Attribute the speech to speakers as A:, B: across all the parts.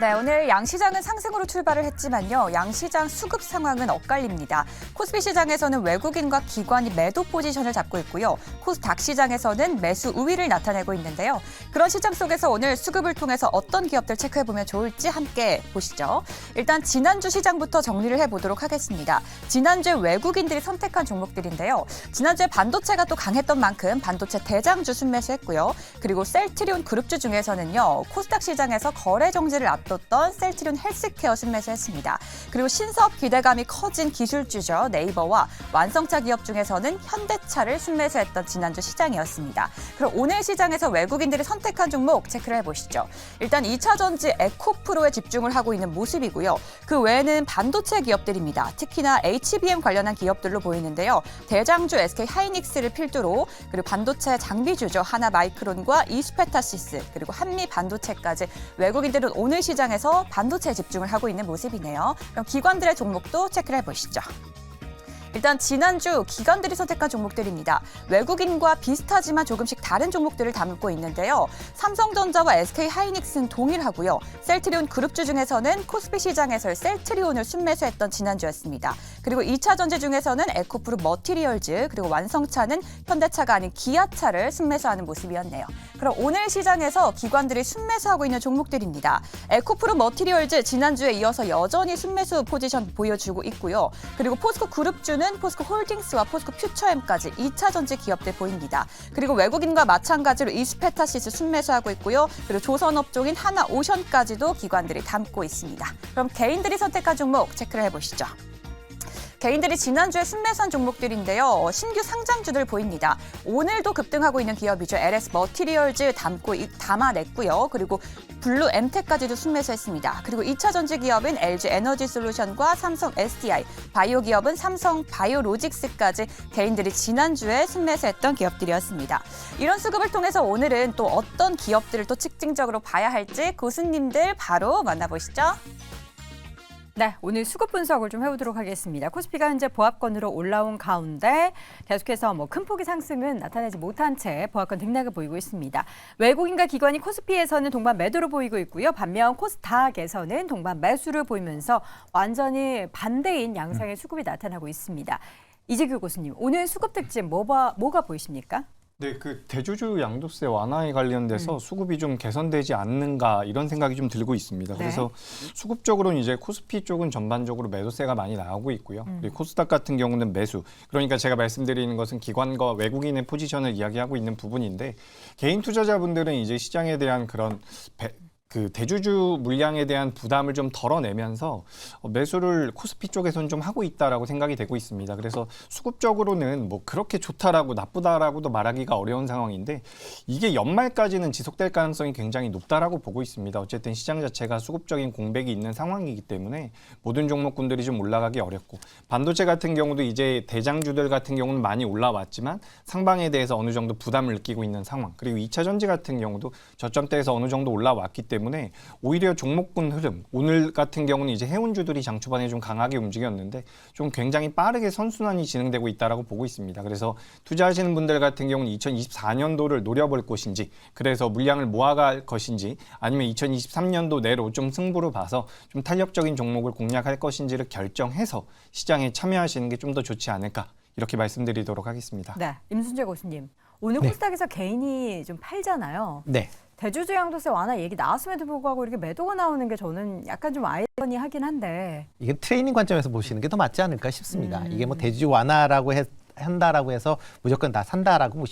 A: 네, 오늘 양시장은 상승으로 출발을 했지만요. 양시장 수급 상황은 엇갈립니다. 코스피 시장에서는 외국인과 기관이 매도 포지션을 잡고 있고요. 코스닥 시장에서는 매수 우위를 나타내고 있는데요. 그런 시장 속에서 오늘 수급을 통해서 어떤 기업들 체크해보면 좋을지 함께 보시죠. 일단 지난주 시장부터 정리를 해보도록 하겠습니다. 지난주에 외국인들이 선택한 종목들인데요. 지난주에 반도체가 또 강했던 만큼 반도체 대장주 순매수했고요. 그리고 셀트리온 그룹주 중에서는요. 코스닥 시장에서 거래 정지를 앞뒀던 셀트리온 헬스케어 순매수했습니다. 그리고 신사업 기대감이 커진 기술주죠. 네이버와 완성차 기업 중에서는 현대차를 순매수했던 지난주 시장이었습니다. 그럼 오늘 시장에서 외국인들이 선택한 종목 체크를 해보시죠. 일단 2차 전지 에코프로에 집중을 하고 있는 모습이고요. 그 외에는 반도체 기업들입니다. 특히나 HBM 관련한 기업들로 보이는데요. 대장주 SK 하이닉스를 필두로 그리고 반도체 장비주죠. 하나마이크론과 이스페타시스 그리고 한미 반도체까지 외국인들은 오늘 시장에서 반도체에 집중을 하고 있는 모습이네요. 그럼 기관들의 종목도 체크를 해보시죠. 일단 지난주 기관들이 선택한 종목들입니다. 외국인과 비슷하지만 조금씩 다른 종목들을 담고 있는데요. 삼성전자와 SK하이닉스는 동일하고요. 셀트리온 그룹주 중에서는 코스피 시장에서 셀트리온을 순매수했던 지난주였습니다. 그리고 2차 전지 중에서는 에코프로 머티리얼즈 그리고 완성차는 현대차가 아닌 기아차를 순매수하는 모습이었네요. 그럼 오늘 시장에서 기관들이 순매수하고 있는 종목들입니다. 에코프로 머티리얼즈 지난주에 이어서 여전히 순매수 포지션 보여주고 있고요. 그리고 포스코 그룹주는 포스코 홀딩스와 포스코 퓨처엠까지 2차 전지 기업들 보입니다. 그리고 외국인과 마찬가지로 이스페타시스 순매수하고 있고요. 그리고 조선업종인 하나오션까지도 기관들이 담고 있습니다. 그럼 개인들이 선택한 종목 체크를 해보시죠. 개인들이 지난주에 순매수한 종목들인데요. 신규 상장주들 보입니다. 오늘도 급등하고 있는 기업이죠. LS 머티리얼즈 담아냈고요. 그리고 블루 엠텍까지도 순매수했습니다. 그리고 2차 전지 기업인 LG 에너지 솔루션과 삼성 SDI, 바이오 기업은 삼성 바이오로직스까지 개인들이 지난주에 순매수했던 기업들이었습니다. 이런 수급을 통해서 오늘은 또 어떤 기업들을 또 특징적으로 봐야 할지 고수님들 바로 만나보시죠.
B: 네, 오늘 수급 분석을 좀 해보도록 하겠습니다. 코스피가 현재 보합권으로 올라온 가운데 계속해서 큰 폭의 상승은 나타내지 못한 채 보합권 등락을 보이고 있습니다. 외국인과 기관이 코스피에서는 동반 매도로 보이고 있고요. 반면 코스닥에서는 동반 매수를 보이면서 완전히 반대인 양상의 수급이 나타나고 있습니다. 이재규 교수님, 오늘 수급 특징 뭐가 보이십니까?
C: 네, 그 대주주 양도세 완화에 관련돼서 수급이 좀 개선되지 않는가 이런 생각이 좀 들고 있습니다. 그래서 수급적으로는 이제 코스피 쪽은 전반적으로 매도세가 많이 나오고 있고요. 그리고 코스닥 같은 경우는 매수. 그러니까 제가 말씀드리는 것은 기관과 외국인의 포지션을 이야기하고 있는 부분인데 개인 투자자분들은 이제 시장에 대한 그런 대주주 물량에 대한 부담을 좀 덜어내면서 매수를 코스피 쪽에서는 좀 하고 있다라고 생각이 되고 있습니다. 그래서 수급적으로는 뭐 그렇게 좋다라고 나쁘다라고도 말하기가 어려운 상황인데 이게 연말까지는 지속될 가능성이 굉장히 높다라고 보고 있습니다. 어쨌든 시장 자체가 수급적인 공백이 있는 상황이기 때문에 모든 종목군들이 좀 올라가기 어렵고 반도체 같은 경우도 이제 대장주들 같은 경우는 많이 올라왔지만 상방에 대해서 어느 정도 부담을 느끼고 있는 상황. 그리고 2차 전지 같은 경우도 저점대에서 어느 정도 올라왔기 때문에 오히려 종목군 흐름, 오늘 같은 경우는 이제 해운주들이 장 초반에 좀 강하게 움직였는데 좀 굉장히 빠르게 선순환이 진행되고 있다라고 보고 있습니다. 그래서 투자하시는 분들 같은 경우는 2024년도를 노려볼 것인지, 그래서 물량을 모아갈 것인지, 아니면 2023년도 내로 좀 승부를 봐서 좀 탄력적인 종목을 공략할 것인지를 결정해서 시장에 참여하시는 게 좀 더 좋지 않을까, 이렇게 말씀드리도록 하겠습니다.
B: 네, 임순재 교수님, 오늘 코스닥에서 개인이 좀 팔잖아요.
D: 네.
B: 대주주 양도세 완화 얘기 나왔음에도 불구하고 이렇게 매도가 나오는 게 저는 약간 좀 아이러니하긴 한데
D: 이게 트레이닝 관점에서 보시는 게 더 맞지 않을까 싶습니다. 이게 뭐 대주주 완화라고 한다라고 해서 무조건 다 산다라고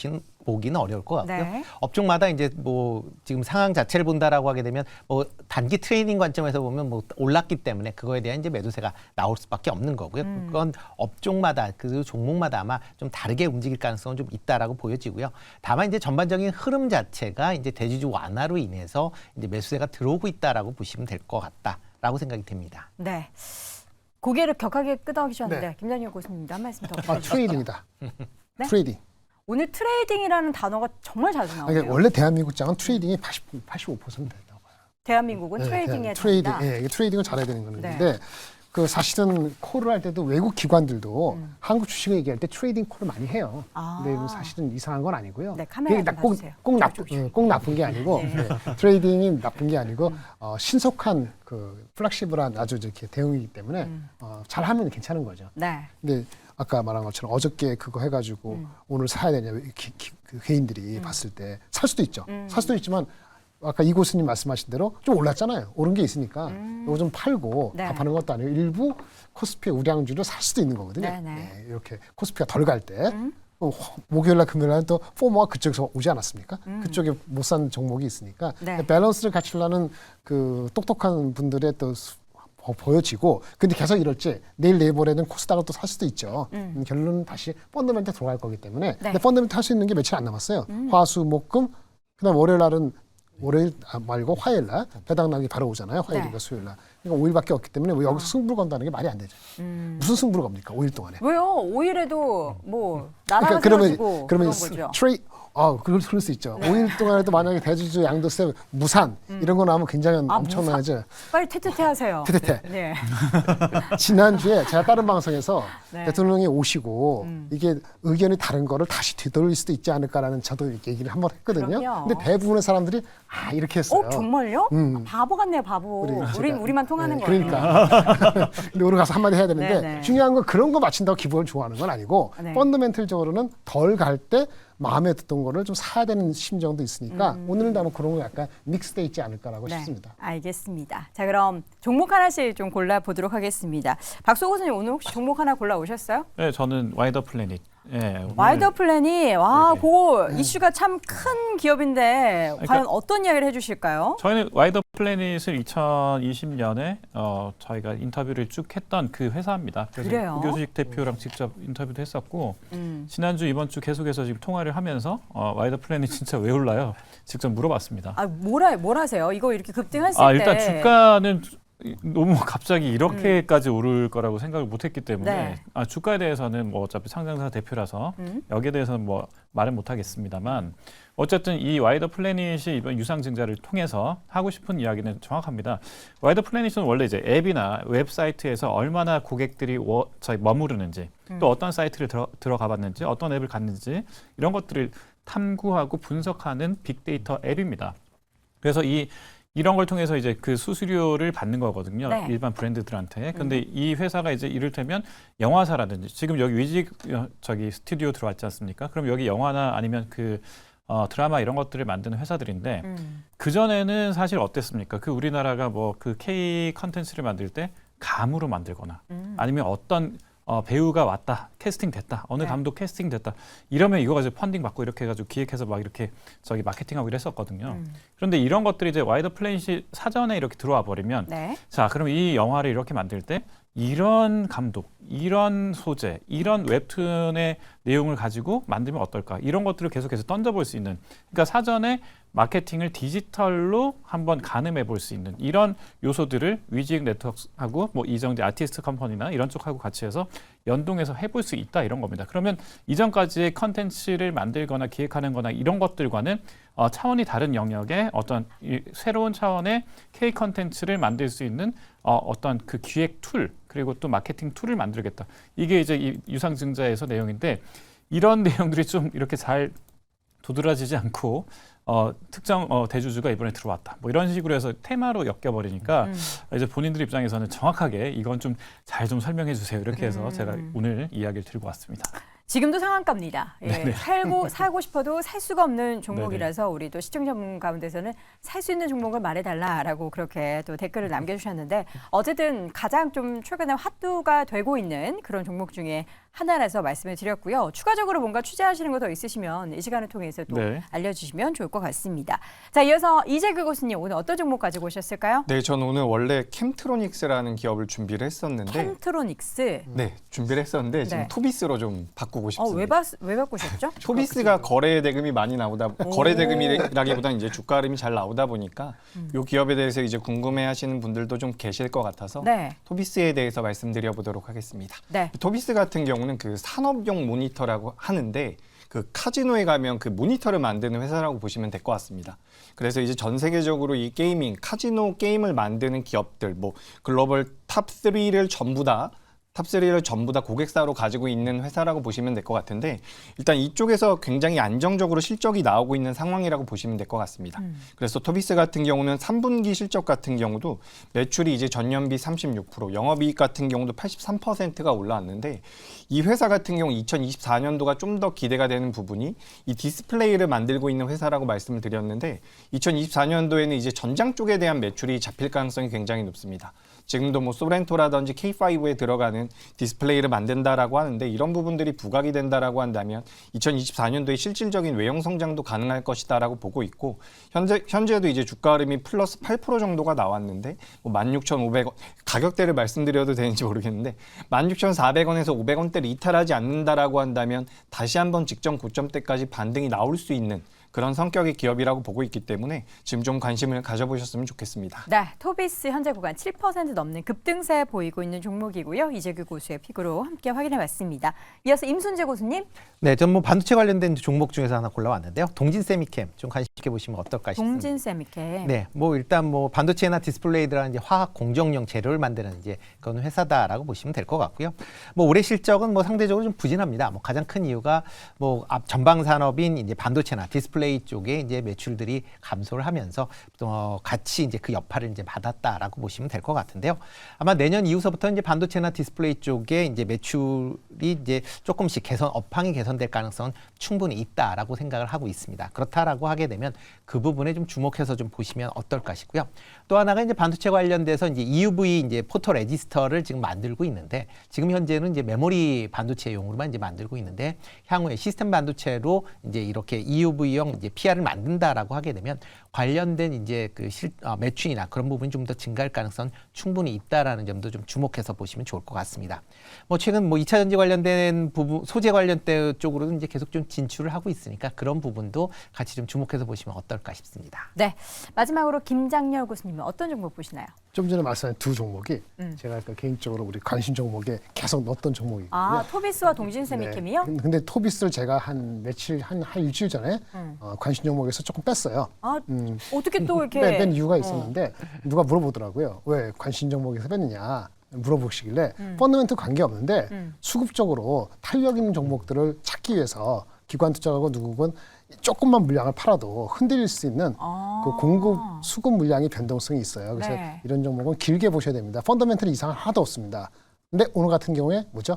D: 보기는 어려울 것 같고요.
B: 네.
D: 업종마다 이제 뭐 지금 상황 자체를 본다라고 하게 되면 뭐 단기 트레이닝 관점에서 보면 뭐 올랐기 때문에 그거에 대한 이제 매도세가 나올 수밖에 없는 거고요. 그건 업종마다 그 종목마다 아마 좀 다르게 움직일 가능성은 좀 있다라고 보여지고요. 다만 이제 전반적인 흐름 자체가 이제 대주주 완화로 인해서 이제 매수세가 들어오고 있다라고 보시면 될 것 같다라고 생각이 됩니다.
B: 네. 고개를 격하게 끄덕이셨는데
E: 네.
B: 김장현 교수님도 한 말씀 더 부탁드립니다.
E: 트레이딩이다.
B: 네?
E: 트레이딩.
B: 오늘 트레이딩이라는 단어가 정말 자주 나오네요.
E: 그러니까 원래 대한민국 장은 트레이딩이 85% 된다고 봐요.
B: 대한민국은 트레이딩에
E: 트레이딩.
B: 잘한다.
E: 이게 트레이딩을 잘해야 되는
B: 네.
E: 건데 그 사실은 콜을 할 때도 외국 기관들도 한국 주식을 얘기할 때 트레이딩 콜을 많이 해요.
B: 아.
E: 근데 이거 사실은 이상한 건 아니고요.
B: 네, 카메라
E: 그게
B: 좀
E: 꼭,
B: 봐주세요.
E: 꼭 나쁜 게 아니고 네, 트레이딩이 나쁜 게 아니고 신속한 그 플렉시블한 아주 이렇게 대응이기 때문에 잘하면 괜찮은 거죠.
B: 네.
E: 근데 아까 말한 것처럼 어저께 그거 해가지고 오늘 사야 되냐 그 개인들이 봤을 때 살 수도 있죠. 살 수도 있지만 아까 이 교수님 말씀하신 대로 좀 올랐잖아요. 오른 게 있으니까 이거 좀 팔고
B: 네.
E: 다 파는 것도 아니고 일부 코스피 우량주를 살 수도 있는 거거든요.
B: 네, 네.
E: 이렇게 코스피가 덜 갈 때. 목요일날 금요일날 또 포모가 그쪽에서 오지 않았습니까? 그쪽에 못 산 종목이 있으니까
B: 네.
E: 밸런스를 갖추려는 그 똑똑한 분들의 또 보여지고 근데 계속 이럴지 내일 모레는 코스닥을 또 살 수도 있죠. 결론은 다시 펀더멘트 들어갈 거기 때문에 근데 펀더멘트 할 수 있는 게 며칠 안 남았어요. 화수목금 그다음 월요일 날은 월요일 말고 화요일 날 배당 나기 바로 오잖아요. 화요일인가
B: 네.
E: 수요일 날. 그러니까 5일밖에 없기 때문에 여기서 승부를 건다는 게 말이 안 되죠. 무슨 승부를 겁니까? 5일 동안에.
B: 왜요? 5일에도 뭐 나라가
E: 그러니까
B: 세워지고 그런 거죠.
E: 그럴 수 있죠. 5일 동안에도 만약에 대주주 양도세 무산 이런 거 나오면 굉장히 엄청나죠.
B: 빨리 퇴퇴퇴 하세요.
E: 퇴퇴퇴.
B: 네.
E: 지난주에 제가 다른 방송에서
B: 네.
E: 대통령이 오시고 이게 의견이 다른 거를 다시 되돌릴 수도 있지 않을까라는 저도 얘기를 한번 했거든요.
B: 그럼요.
E: 근데 대부분의 사람들이 이렇게 했어요.
B: 정말요? 바보 같네요, 바보. 우리만 통하는 거예요.
E: 그러니까. 근데 우리 가서 한마디 해야 되는데
B: 네, 네.
E: 중요한 건 그런 거 맞춘다고 기분을 좋아하는 건 아니고
B: 네.
E: 펀더멘틀적으로는 덜 갈 때 마음에 듣던 거를 좀 사야 되는 심정도 있으니까 오늘은 아마 그런 거 약간 믹스돼 있지 않을까라고
B: 네,
E: 싶습니다.
B: 알겠습니다. 자, 그럼 종목 하나씩 좀 골라보도록 하겠습니다. 박소 교수님 오늘 혹시 종목 하나 골라오셨어요?
F: 네, 저는 와이더 플래닛. 예, 오늘
B: 와이더 플랜이 와,
F: 네네.
B: 그거 이슈가 참 큰 기업인데 과연 어떤 이야기를 해주실까요?
F: 저희는 와이더 플래닛을 2020년에 저희가 인터뷰를 쭉 했던 그 회사입니다. 그래서
B: 그래요?
F: 우교수식 대표랑 직접 인터뷰도 했었고
B: 음.
F: 지난주 이번 주 계속해서 지금 통화를 하면서 와이더 플래닛 진짜 왜 올라요? 직접 물어봤습니다.
B: 뭘 하세요? 이거 이렇게 급등했을 때.
F: 일단 주가는 너무 갑자기 이렇게까지 오를 거라고 생각을 못했기 때문에
B: 네.
F: 주가에 대해서는 뭐 어차피 상장사 대표라서 여기에 대해서는 뭐 말은 못하겠습니다만 어쨌든 이 와이더 플래닛이 이번 유상증자를 통해서 하고 싶은 이야기는 정확합니다. 와이더 플래닛은 원래 이제 앱이나 웹사이트에서 얼마나 고객들이 머무르는지 또 어떤 사이트를 들어가 봤는지 어떤 앱을 갔는지 이런 것들을 탐구하고 분석하는 빅데이터 앱입니다. 그래서 이런 걸 통해서 이제 그 수수료를 받는 거거든요.
B: 네.
F: 일반 브랜드들한테. 근데 이 회사가 이제 이를테면 영화사라든지 지금 여기 위직 스튜디오 들어왔지 않습니까? 그럼 여기 영화나 아니면 그 드라마 이런 것들을 만드는 회사들인데 그전에는 사실 어땠습니까? 그 우리나라가 뭐 그 K 컨텐츠를 만들 때 감으로 만들거나 아니면 어떤 배우가 왔다, 캐스팅 됐다, 어느
B: 네.
F: 감독 캐스팅 됐다. 이러면 이거 가지고 펀딩 받고 이렇게 해가지고 기획해서 막 이렇게 마케팅하고 이랬었거든요. 그런데 이런 것들이 이제 와이더 플래닛이 사전에 이렇게 들어와 버리면
B: 네.
F: 자, 그럼 이 영화를 이렇게 만들 때 이런 감독, 이런 소재, 이런 웹툰의 내용을 가지고 만들면 어떨까? 이런 것들을 계속해서 던져볼 수 있는. 그러니까 사전에 마케팅을 디지털로 한번 가늠해 볼 수 있는 이런 요소들을 위지익 네트워크하고 뭐 이정재 아티스트 컴퍼니나 이런 쪽하고 같이 해서 연동해서 해볼 수 있다 이런 겁니다. 그러면 이전까지의 컨텐츠를 만들거나 기획하는 거나 이런 것들과는 차원이 다른 영역의 어떤 새로운 차원의 K 컨텐츠를 만들 수 있는 어떤 그 기획 툴 그리고 또 마케팅 툴을 만들겠다. 이게 이제 이 유상증자에서 내용인데 이런 내용들이 좀 이렇게 잘 도드라지지 않고 특정 대주주가 이번에 들어왔다. 뭐 이런 식으로 해서 테마로 엮여버리니까 이제 본인들 입장에서는 정확하게 이건 좀 잘 좀 설명해 주세요. 이렇게 해서 제가 오늘 이야기를 들고 왔습니다.
B: 지금도 상한가입니다. 예, 사고 싶어도 살 수가 없는 종목이라서 우리 또 시청자분 가운데서는 살 수 있는 종목을 말해달라라고 그렇게 또 댓글을 남겨주셨는데 어쨌든 가장 좀 최근에 화두가 되고 있는 그런 종목 중에 하나라서 말씀을 드렸고요. 추가적으로 뭔가 취재하시는 거 더 있으시면 이 시간을 통해서 또 알려주시면 좋을 것 같습니다. 자, 이어서 이재규 교수님 오늘 어떤 종목 가지고 오셨을까요?
C: 네, 저는 오늘 원래 캠트로닉스라는 기업을 준비를 했었는데
B: 캠트로닉스.
C: 네, 준비를 했었는데 지금
B: 네.
C: 토비스로 좀 바꾸고 싶습니다.
B: 왜 바꾸셨죠?
C: 토비스가 거래 대금이 많이 나오다 거래 대금이라기보다는 이제 주가 흐름이 잘 나오다 보니까 이 기업에 대해서 이제 궁금해하시는 분들도 좀 계실 것 같아서
B: 네.
C: 토비스에 대해서 말씀드려 보도록 하겠습니다.
B: 네.
C: 토비스 같은 경우는 그 산업용 모니터라고 하는데 그 카지노에 가면 그 모니터를 만드는 회사라고 보시면 될 것 같습니다. 그래서 이제 전 세계적으로 이 게이밍, 카지노 게임을 만드는 기업들, 뭐 글로벌 탑3를 전부 다 고객사로 가지고 있는 회사라고 보시면 될 것 같은데, 일단 이쪽에서 굉장히 안정적으로 실적이 나오고 있는 상황이라고 보시면 될 것 같습니다. 그래서 토비스 같은 경우는 3분기 실적 같은 경우도 매출이 이제 전년비 36%, 영업이익 같은 경우도 83%가 올라왔는데, 이 회사 같은 경우 2024년도가 좀 더 기대가 되는 부분이 이 디스플레이를 만들고 있는 회사라고 말씀을 드렸는데, 2024년도에는 이제 전장 쪽에 대한 매출이 잡힐 가능성이 굉장히 높습니다. 지금도 뭐 소렌토라든지 K5에 들어가는 디스플레이를 만든다라고 하는데, 이런 부분들이 부각이 된다라고 한다면 2024년도에 실질적인 외형 성장도 가능할 것이다라고 보고 있고, 현재도 이제 주가 흐름이 플러스 8% 정도가 나왔는데, 뭐 16,500원 가격대를 말씀드려도 되는지 모르겠는데 16,400원에서 500원대를 이탈하지 않는다라고 한다면 다시 한번 직전 고점대까지 반등이 나올 수 있는 그런 성격의 기업이라고 보고 있기 때문에 지금 좀 관심을 가져보셨으면 좋겠습니다.
B: 네, 토비스 현재 구간 7% 넘는 급등세 보이고 있는 종목이고요. 이재규 고수의 픽으로 함께 확인해봤습니다. 이어서 임순재 고수님.
D: 네, 전 뭐 반도체 관련된 종목 중에서 하나 골라왔는데요. 동진세미캠 좀 관심 있게 보시면 어떨까 싶습니다.
B: 동진세미캠.
D: 네, 뭐 일단 뭐 반도체나 디스플레이들은 이제 화학 공정용 재료를 만드는 이제 그런 회사다라고 보시면 될 것 같고요. 뭐 올해 실적은 뭐 상대적으로 좀 부진합니다. 뭐 가장 큰 이유가 뭐 전방 산업인 이제 반도체나 디스플레이 쪽에 이제 매출들이 감소를 하면서 같이 이제 그 여파를 이제 받았다라고 보시면 될 것 같은데요. 아마 내년 이후서부터 이제 반도체나 디스플레이 쪽에 이제 매출이 이제 조금씩 업황이 개선될 가능성은 충분히 있다라고 생각을 하고 있습니다. 그렇다라고 하게 되면 그 부분에 좀 주목해서 좀 보시면 어떨까 싶고요. 또 하나가 이제 반도체 관련돼서 이제 EUV 이제 포토 레지스터를 지금 만들고 있는데, 지금 현재는 이제 메모리 반도체용으로만 이제 만들고 있는데, 향후에 시스템 반도체로 이제 이렇게 EUV용 이제 PR을 만든다라고 하게 되면 관련된 이제 그 매출이나 그런 부분이 좀 더 증가할 가능성 충분히 있다라는 점도 좀 주목해서 보시면 좋을 것 같습니다. 뭐 최근 뭐 2차 전지 관련된 부분, 소재 관련된 쪽으로는 이제 계속 좀 진출을 하고 있으니까 그런 부분도 같이 좀 주목해서 보시면 어떨까 싶습니다.
B: 네, 마지막으로 김장렬 교수님은 어떤 종목 보시나요?
E: 좀 전에 말씀한 두 종목이 제가 아까 개인적으로 우리 관심 종목에 계속 넣었던 종목이거든요.
B: 아, 토비스와 동진세미캠이요?
E: 네. 근데 토비스를 제가 한 일주일 전에 관심 종목에서 조금 뺐어요.
B: 아, 어떻게 또 이렇게
E: 뺀 이유가 있었는데 누가 물어보더라고요. 왜 관심 종목에서 뺐느냐 물어보시길래 펀더멘트 관계없는데 수급적으로 탄력 있는 종목들을 찾기 위해서 기관 투자하고 누구건 조금만 물량을 팔아도 흔들릴 수 있는 그 공급 수급 물량의 변동성이 있어요. 그래서
B: 네.
E: 이런 종목은 길게 보셔야 됩니다. 펀더멘털 이상은 하나도 없습니다. 근데 오늘 같은 경우에 뭐죠?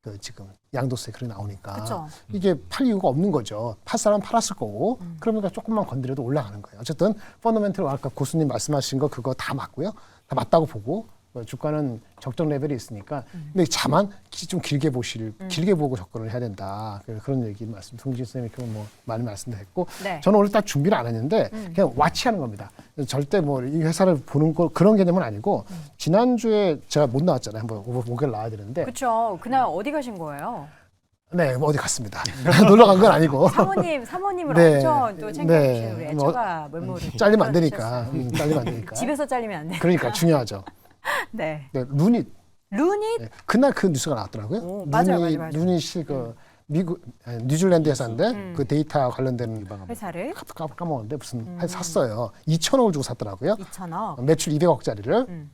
E: 그 지금 양도세 그래 나오니까
B: 그쵸.
E: 이게 팔 이유가 없는 거죠. 팔 사람은 팔았을 거고 그러니까 조금만 건드려도 올라가는 거예요. 어쨌든 펀더멘털 아까 고수님 말씀하신 거 그거 다 맞고요. 다 맞다고 보고 주가는 적정 레벨이 있으니까 근데 다만 좀 길게 보고 접근을 해야 된다. 그런 얘기 말씀 동진쌤이 뭐 많이 말씀드렸고
B: 네.
E: 저는 오늘 딱 준비를 안 했는데 그냥 와치하는 겁니다. 절대 뭐 이 회사를 보는 거 그런 개념은 아니고 지난주에 제가 못 나왔잖아요. 한번 목요일 나와야 되는데
B: 그렇죠. 그날 어디 가신 거예요?
E: 네, 뭐 어디 갔습니다. 놀러 간 건 아니고.
B: 사모님을
E: 네.
B: 엄청 또 챙겨주시는 우리
E: 뭐
B: 애처가 메모를
E: 잘리면 안 되니까. 잘리면 안 되니까.
B: 집에서 잘리면 안 돼.
E: 그러니까 중요하죠.
B: 네.
E: 네, 루닛.
B: 루닛?
E: 그날 그 뉴스가 나왔더라고요.
B: 오, 맞아요.
E: 루닛이 그 미국 뉴질랜드 회사인데 그 데이터 관련된
B: 회사를
E: 까먹었는데 무슨 샀어요. 2천억을 주고 샀더라고요.
B: 2천억.
E: 매출 200억짜리를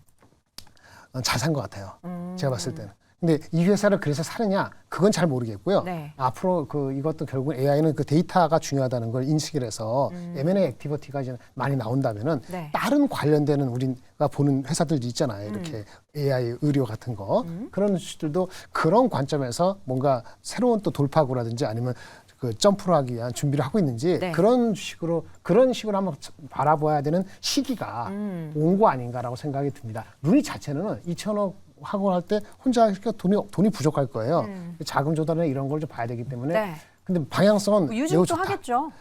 E: 잘 산 것 같아요. 제가 봤을 때는. 근데 이 회사를 그래서 사느냐 그건 잘 모르겠고요.
B: 네.
E: 앞으로 이것도 결국 AI는 그 데이터가 중요하다는 걸 인식을 해서 M&A 액티비티가 이제 많이 나온다면은
B: 네.
E: 다른 관련되는 우리가 보는 회사들도 있잖아요. 이렇게 AI 의료 같은 거 그런 수들도 그런 관점에서 뭔가 새로운 또 돌파구라든지 아니면 그 점프를 하기 위한 준비를 하고 있는지
B: 네.
E: 그런 식으로 한번 바라봐야 되는 시기가 온 거 아닌가라고 생각이 듭니다. 루니 자체는 2천억 하고 할 때 혼자 이렇게 돈이 부족할 거예요. 자금 조달이나 이런 걸 좀 봐야 되기 때문에.
B: 네.
E: 근데 방향성은 매우
B: 유증도
E: 좋다.
B: 하겠죠.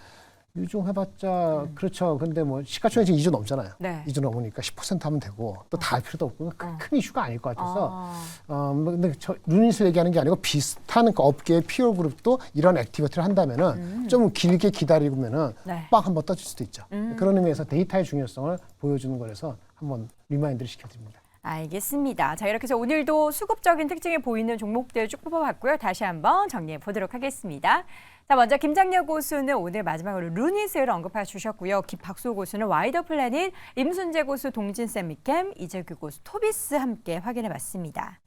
E: 유증해봤자 그렇죠. 근데 뭐 시가총액 지금 2조 넘잖아요.
B: 네.
E: 2조 넘으니까 10% 하면 되고 또 다 할 필요도 없고 큰 이슈가 아닐 것 같아서. 뭐 근데 루닛을 얘기하는 게 아니고 비슷한 그 업계의 피어 그룹도 이런 액티비티를 한다면은 좀 길게 기다리면은
B: 네.
E: 빵 한번 떠질 수도 있죠. 그런 의미에서 데이터의 중요성을 보여주는 거라서 한번 리마인드를 시켜드립니다.
B: 알겠습니다. 자, 이렇게 해서 오늘도 수급적인 특징이 보이는 종목들 쭉 뽑아봤고요. 다시 한번 정리해 보도록 하겠습니다. 자, 먼저 김장렬 고수는 오늘 마지막으로 루닛을 언급해 주셨고요. 박수 고수는 와이더 플래닛, 임순재 고수 동진 세미캠, 이재규 고수 토비스 함께 확인해 봤습니다.